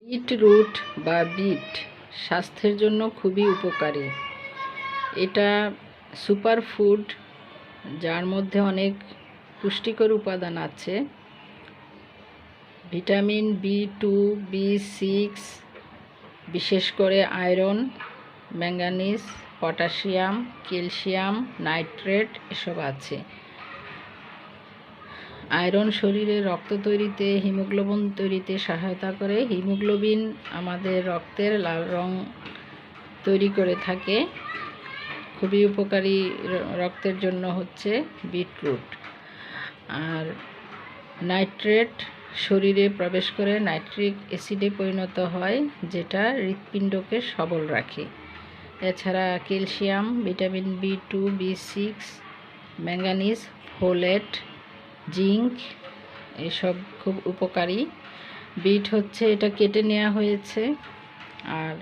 Beetroot বা bit স্বাস্থ্যের জন্য খুবই উপকারী। এটা সুপার ফুড, যার মধ্যে অনেক পুষ্টিকর উপাদান আছে। ভিটামিন B2, B6, বিশেষ করে iron, manganese, potassium, calcium, nitrate এসব আছে। আয়রন শরীরে রক্ত তৈরিতে, হিমোগ্লোবিন তৈরিতে সহায়তা করে। হিমোগ্লোবিন আমাদের রক্তের লাল রং তৈরি করে থাকে। খুবই উপকারী রক্তের জন্য হচ্ছে বিটরুট। আর নাইট্রেট শরীরে প্রবেশ করে নাইট্রিক অ্যাসিডে পরিণত হয়, যেটা হৃৎপিণ্ডকে সবল রাখে। এছাড়া calcium, vitamin B2, B6, manganese, folate, zinc এসব খুব উপকারী। বিট হচ্ছে, এটা কেটে নেওয়া হয়েছে, আর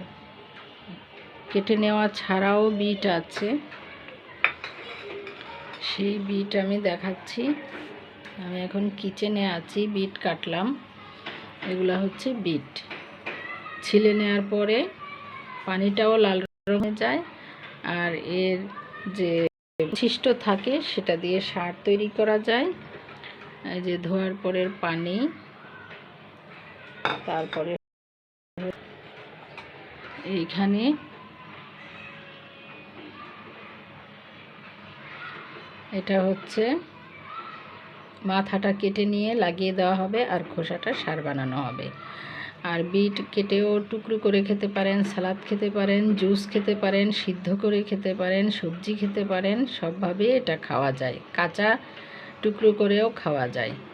কেটে নেওয়া ছাড়াও বিট আছে। সেই বিট আমি দেখাচ্ছি। আমি এখন কিচেনে আছি, বিট কাটলাম। এগুলা হচ্ছে বিট। ছিলে নেওয়ার পরে পানিটাও লাল রঙ হয়ে যায়, আর এর যে অবশিষ্ট থাকে সেটা দিয়ে সার তৈরি করা যায়। এই যে ধোয়ার পরের পানি, তারপরে এইখানে এটা হচ্ছে মাথাটা কেটে নিয়ে লাগিয়ে দেওয়া হবে, আর খোসাটা সার বানানো হবে। আর বিট কেটেও টুকরো করে খেতে পারেন, সালাদ খেতে পারেন, জুস খেতে পারেন, সিদ্ধ করে খেতে পারেন, সবজি খেতে পারেন। সবভাবে এটা খাওয়া যায়, কাঁচা টুকরো করেও খাওয়া যায়।